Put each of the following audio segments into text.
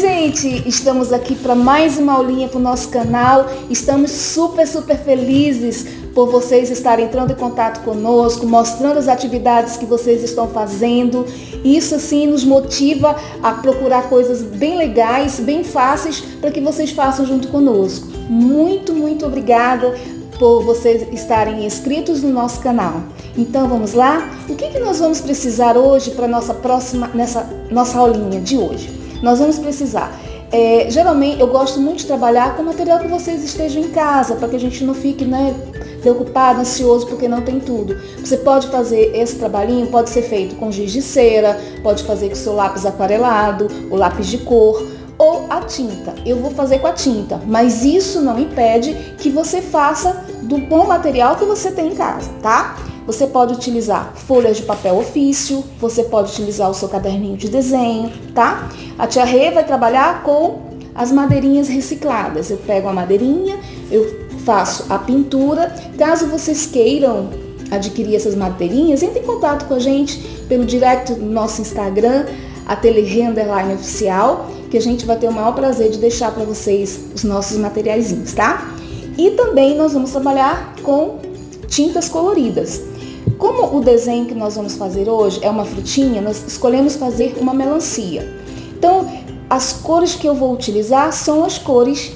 gente, estamos aqui para mais uma aulinha para o nosso canal. Estamos super felizes por vocês estarem entrando em contato conosco, mostrando as atividades que vocês estão fazendo. Isso assim nos motiva a procurar coisas bem legais, bem fáceis para que vocês façam junto conosco. Muito obrigada por vocês estarem inscritos no nosso canal. Então vamos lá? O que nós vamos precisar hoje para nessa nossa aulinha de hoje? Nós vamos precisar, geralmente eu gosto muito de trabalhar com material que vocês estejam em casa, para que a gente não fique preocupado, ansioso, porque não tem tudo. Você pode fazer esse trabalhinho, pode ser feito com giz de cera, pode fazer com seu lápis aquarelado, o lápis de cor, ou a tinta. Eu vou fazer com a tinta, mas isso não impede que você faça do bom material que você tem em casa, tá? Você pode utilizar folhas de papel ofício, você pode utilizar o seu caderninho de desenho, tá? A tia Rê vai trabalhar com as madeirinhas recicladas. Eu pego a madeirinha, eu faço a pintura. Caso vocês queiram adquirir essas madeirinhas, entre em contato com a gente pelo direct do nosso Instagram, @Oficial, que a gente vai ter o maior prazer de deixar para vocês os nossos materiaizinhos, tá? E também nós vamos trabalhar com tintas coloridas. Como o desenho que nós vamos fazer hoje é uma frutinha, nós escolhemos fazer uma melancia. Então, as cores que eu vou utilizar são as cores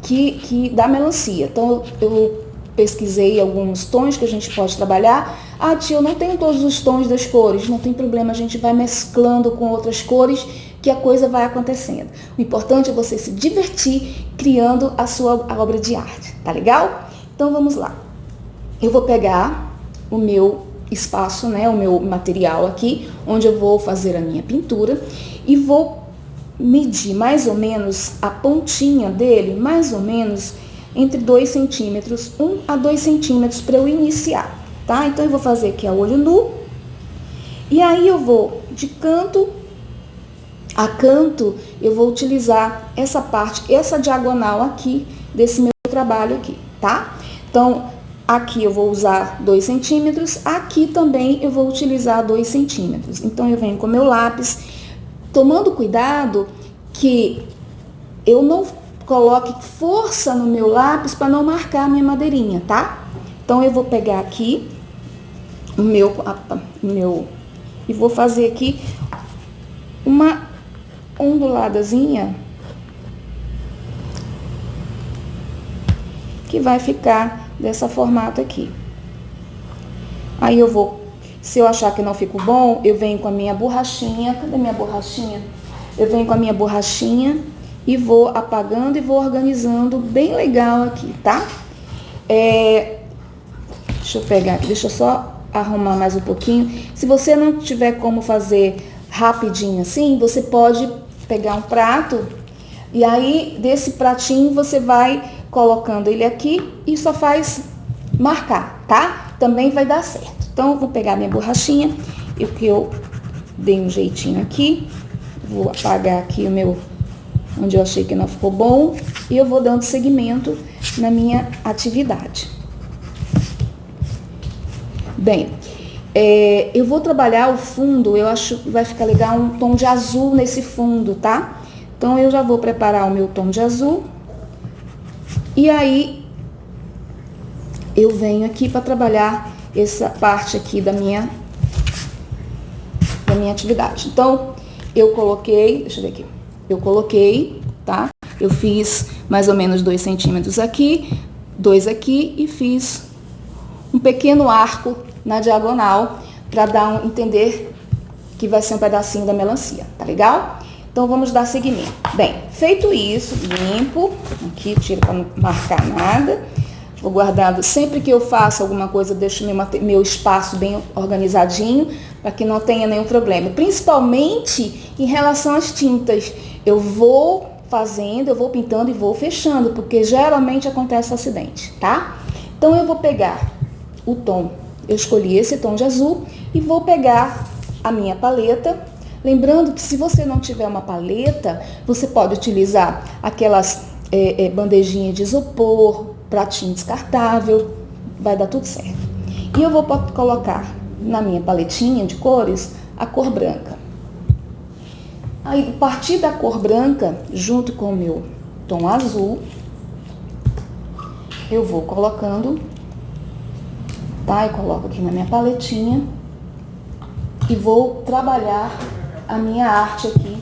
que da melancia. Então, eu pesquisei alguns tons que a gente pode trabalhar. Ah, tia, eu não tenho todos os tons das cores. Não tem problema, a gente vai mesclando com outras cores que a coisa vai acontecendo. O importante é você se divertir criando a sua obra de arte, tá legal? Então, vamos lá. Eu vou pegar o meu espaço, o meu material aqui, onde eu vou fazer a minha pintura e vou medir mais ou menos a pontinha dele, mais ou menos entre 2 centímetros, 1 a 2 centímetros para eu iniciar, tá? Então eu vou fazer aqui a olho nu e aí eu vou de canto a canto, eu vou utilizar essa parte, essa diagonal aqui desse meu trabalho aqui, tá? Então, aqui eu vou usar 2 centímetros, aqui também eu vou utilizar 2 centímetros. Então, eu venho com meu lápis, tomando cuidado que eu não coloque força no meu lápis para não marcar a minha madeirinha, tá? Então, eu vou pegar aqui o meu e vou fazer aqui uma onduladazinha que vai ficar dessa formato aqui. Aí eu vou, se eu achar que não ficou bom, eu venho com a minha borrachinha. Cadê minha borrachinha? Eu venho com a minha borrachinha e vou apagando e vou organizando bem legal aqui, tá? Deixa eu pegar aqui, deixa eu só arrumar mais um pouquinho. Se você não tiver como fazer rapidinho assim, você pode pegar um prato e aí desse pratinho você vai colocando ele aqui e só faz marcar, tá? Também vai dar certo. Então, eu vou pegar minha borrachinha, eu dei um jeitinho aqui, vou apagar aqui o meu, onde eu achei que não ficou bom, e eu vou dando seguimento na minha atividade. Bem, eu vou trabalhar o fundo, eu acho que vai ficar legal um tom de azul nesse fundo, tá? Então, eu já vou preparar o meu tom de azul. E aí, eu venho aqui para trabalhar essa parte aqui da minha atividade. Então, eu coloquei, deixa eu ver aqui, eu coloquei, tá? Eu fiz mais ou menos 2 centímetros aqui, 2 aqui e fiz um pequeno arco na diagonal para entender que vai ser um pedacinho da melancia, tá legal? Então, vamos dar seguimento. Bem, feito isso, limpo, aqui, tiro para não marcar nada. Vou guardando, sempre que eu faço alguma coisa, eu deixo meu espaço bem organizadinho, para que não tenha nenhum problema. Principalmente em relação às tintas. Eu vou fazendo, eu vou pintando e vou fechando, porque geralmente acontece acidente, tá? Então, eu vou pegar o tom, eu escolhi esse tom de azul, e vou pegar a minha paleta. Lembrando que se você não tiver uma paleta, você pode utilizar aquelas bandejinhas de isopor, pratinho descartável, vai dar tudo certo. E eu vou colocar na minha paletinha de cores a cor branca. Aí, a partir da cor branca, junto com o meu tom azul, eu vou colocando, tá? Eu coloco aqui na minha paletinha e vou trabalhar a minha arte aqui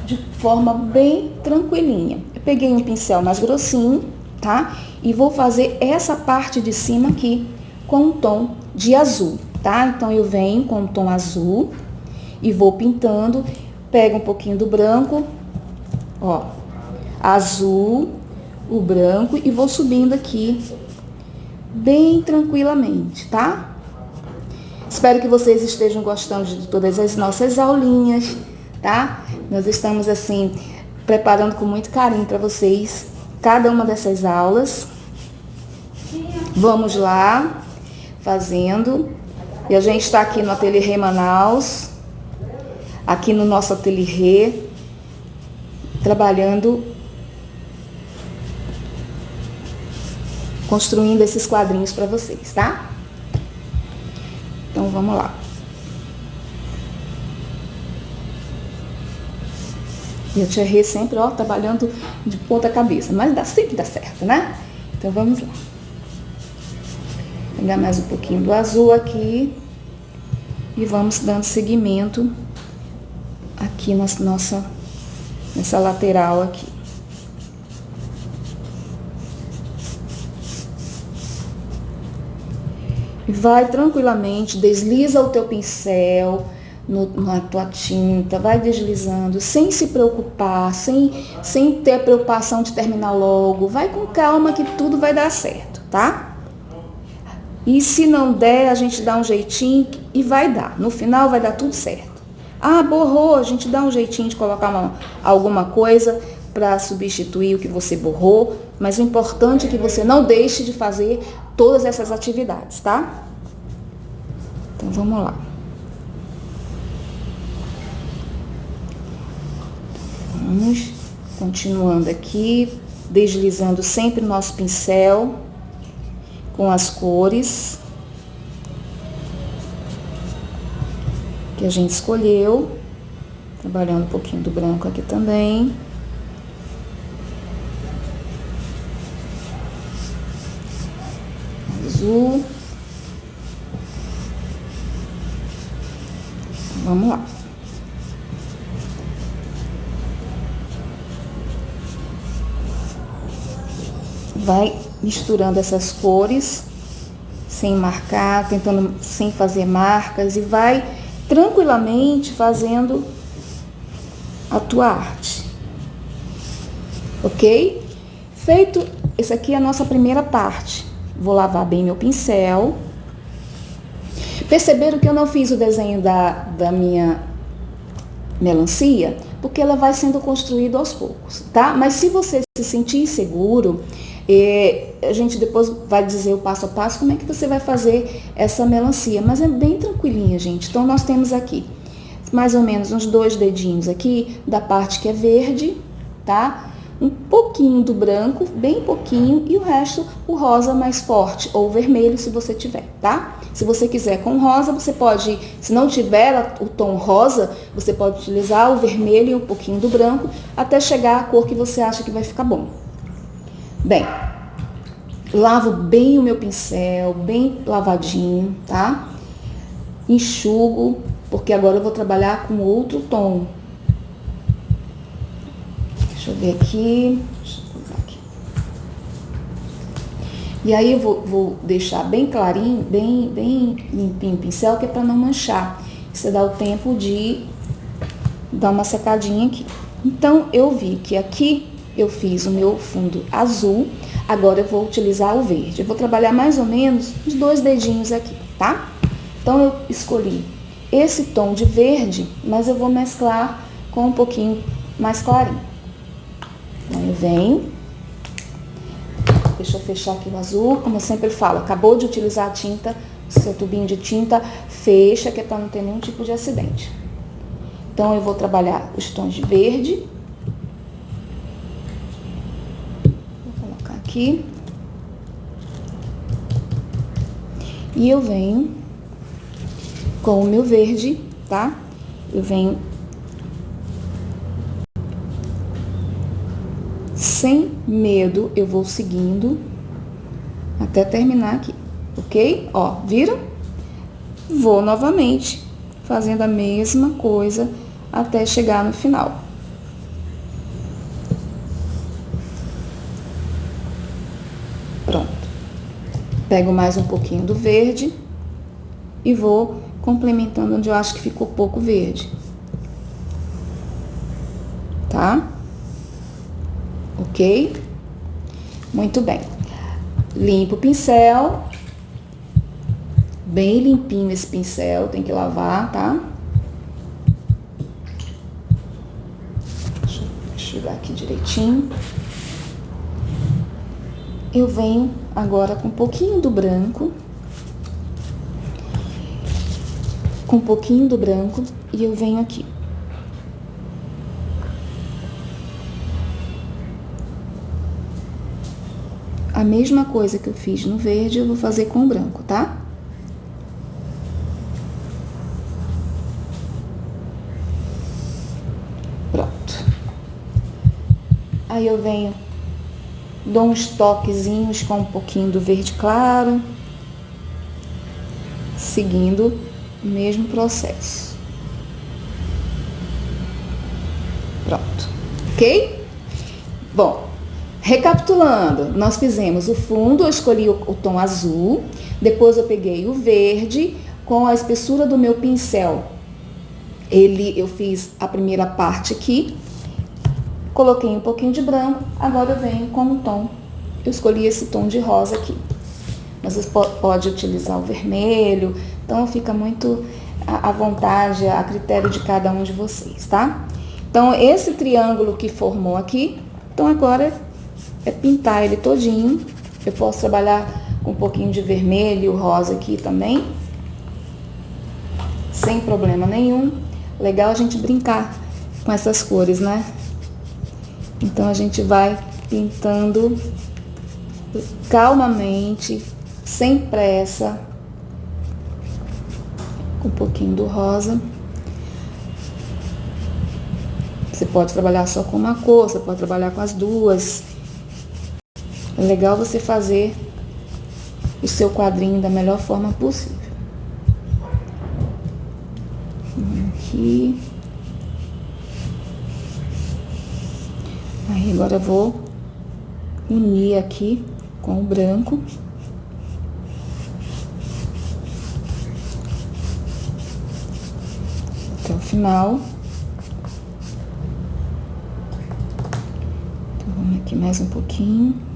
de forma bem tranquilinha. Eu peguei um pincel mais grossinho, tá? E vou fazer essa parte de cima aqui com um tom de azul, tá? Então, eu venho com um tom azul e vou pintando, pego um pouquinho do branco, ó, azul, o branco e vou subindo aqui bem tranquilamente, tá? Espero que vocês estejam gostando de todas as nossas aulinhas, tá? Nós estamos, assim, preparando com muito carinho para vocês cada uma dessas aulas. Vamos lá, fazendo. E a gente está aqui no Ateliê Manaus, aqui no nosso ateliê, trabalhando, construindo esses quadrinhos para vocês, tá? Então, vamos lá. E a Tia Rê sempre, ó, trabalhando de ponta cabeça, mas sempre dá certo, né? Então, vamos lá. Vou pegar mais um pouquinho do azul aqui e vamos dando seguimento aqui nessa lateral aqui. E vai tranquilamente, desliza o teu pincel na tua tinta, vai deslizando, sem se preocupar, sem ter a preocupação de terminar logo. Vai com calma que tudo vai dar certo, tá? E se não der, a gente dá um jeitinho e vai dar. No final vai dar tudo certo. Ah, borrou, a gente dá um jeitinho de colocar alguma coisa para substituir o que você borrou, mas o importante é que você não deixe de fazer todas essas atividades, tá? Então, vamos lá. Vamos continuando aqui, deslizando sempre o nosso pincel com as cores que a gente escolheu, trabalhando um pouquinho do branco aqui também. Azul. Vamos lá. Vai misturando essas cores, sem marcar, sem fazer marcas, e vai tranquilamente fazendo a tua arte. Ok? Feito, essa aqui é a nossa primeira parte. Vou lavar bem meu pincel. Perceberam que eu não fiz o desenho da minha melancia? Porque ela vai sendo construída aos poucos, tá? Mas se você se sentir inseguro, a gente depois vai dizer o passo a passo como é que você vai fazer essa melancia. Mas é bem tranquilinha, gente. Então, nós temos aqui mais ou menos uns 2 dedinhos aqui da parte que é verde, tá? Um pouquinho do branco, bem pouquinho, e o resto o rosa mais forte, ou vermelho se você tiver, tá? Se você quiser com rosa, você pode, se não tiver o tom rosa, você pode utilizar o vermelho e um pouquinho do branco, até chegar à cor que você acha que vai ficar bom. Bem, lavo bem o meu pincel, bem lavadinho, tá? Enxugo, porque agora eu vou trabalhar com outro tom. Deixa eu ver aqui. Deixa eu colocar aqui. E aí eu vou deixar bem clarinho, bem limpinho o pincel, que é para não manchar. Você dá o tempo de dar uma secadinha aqui. Então, eu vi que aqui eu fiz o meu fundo azul, agora eu vou utilizar o verde. Eu vou trabalhar mais ou menos uns 2 dedinhos aqui, tá? Então, eu escolhi esse tom de verde, mas eu vou mesclar com um pouquinho mais clarinho. Então, eu venho, deixa eu fechar aqui o azul, como eu sempre falo, acabou de utilizar a tinta, seu tubinho de tinta, fecha, que é para não ter nenhum tipo de acidente. Então, eu vou trabalhar os tons de verde. Vou colocar aqui. E eu venho com o meu verde, tá? Eu venho Sem medo, eu vou seguindo até terminar aqui, ok? Ó, viram? Vou novamente fazendo a mesma coisa até chegar no final. Pronto. Pego mais um pouquinho do verde e vou complementando onde eu acho que ficou pouco verde. Tá? Ok? Muito bem. Limpo o pincel. Bem limpinho esse pincel, tem que lavar, tá? Deixa eu enxugar aqui direitinho. Eu venho agora com um pouquinho do branco. Com um pouquinho do branco e eu venho aqui. A mesma coisa que eu fiz no verde, eu vou fazer com o branco, tá? Pronto. Aí eu venho, dou uns toquezinhos com um pouquinho do verde claro, seguindo o mesmo processo. Pronto. Ok? Bom, recapitulando, nós fizemos o fundo, eu escolhi o tom azul, depois eu peguei o verde, com a espessura do meu pincel, eu fiz a primeira parte aqui, coloquei um pouquinho de branco, agora eu venho com o tom, eu escolhi esse tom de rosa aqui. Mas você pode utilizar o vermelho, então fica muito à vontade, a critério de cada um de vocês, tá? Então, esse triângulo que formou aqui, então agora é pintar ele todinho. Eu posso trabalhar com um pouquinho de vermelho, rosa aqui também, sem problema nenhum. Legal a gente brincar com essas cores, né? Então, a gente vai pintando calmamente, sem pressa, com um pouquinho do rosa. Você pode trabalhar só com uma cor, você pode trabalhar com as duas. É legal você fazer o seu quadrinho da melhor forma possível. Aqui. Aí agora eu vou unir aqui com o branco. Até o final. Então, vamos aqui mais um pouquinho.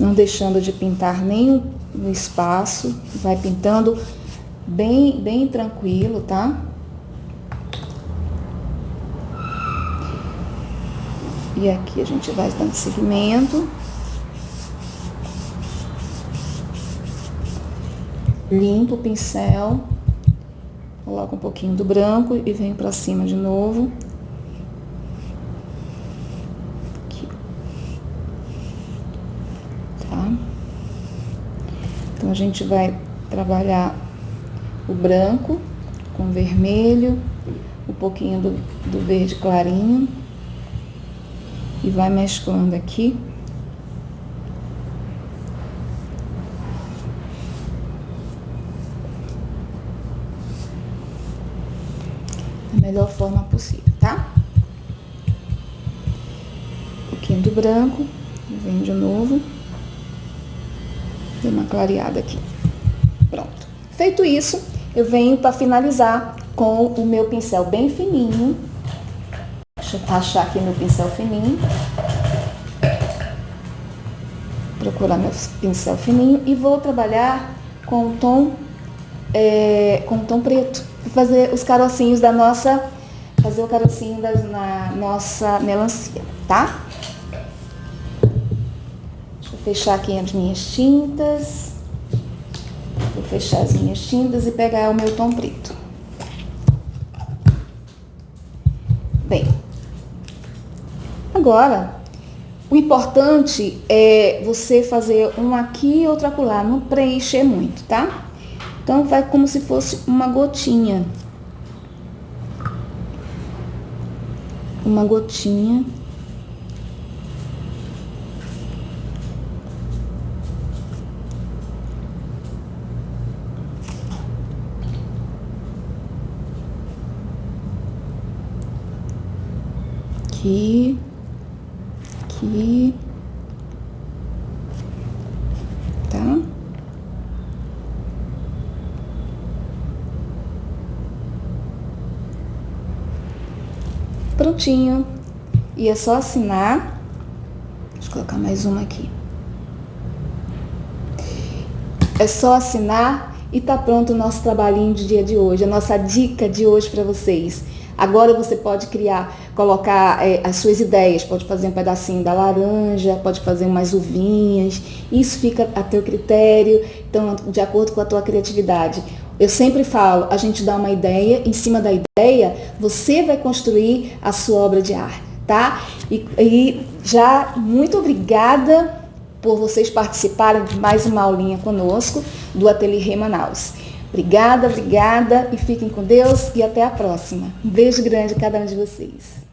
Não deixando de pintar nem no espaço. Vai pintando bem tranquilo, tá? E aqui a gente vai dando seguimento. Limpo o pincel. Coloco um pouquinho do branco e venho pra cima de novo. Aqui. Tá? Então, a gente vai trabalhar o branco com vermelho, um pouquinho do verde clarinho. E vai mesclando aqui. Da melhor forma possível, tá? Um pouquinho do branco. Vem de novo. Dei uma clareada aqui. Pronto. Feito isso, eu venho para finalizar com o meu pincel bem fininho. Deixa eu achar aqui meu pincel fininho. Procurar meu pincel fininho e vou trabalhar com o tom preto. Vou fazer os carocinhos da nossa, fazer o carocinho na nossa melancia, tá? Deixa eu fechar aqui as minhas tintas. Vou fechar as minhas tintas e pegar o meu tom preto. Bem, agora, o importante é você fazer um aqui e outro acolá, não preencher muito, tá? Então, vai como se fosse uma gotinha. uma gotinha. Aqui, aqui, tá? Prontinho. E é só assinar. Deixa eu colocar mais uma aqui. É só assinar e tá pronto o nosso trabalhinho de dia de hoje, a nossa dica de hoje para vocês. Agora você pode colocar as suas ideias, pode fazer um pedacinho da laranja, pode fazer umas uvinhas, isso fica a teu critério, então de acordo com a tua criatividade. Eu sempre falo, a gente dá uma ideia, em cima da ideia, você vai construir a sua obra de arte, tá? E já muito obrigada por vocês participarem de mais uma aulinha conosco do Ateliê Manaus. Obrigada, obrigada e fiquem com Deus e até a próxima. Um beijo grande a cada um de vocês.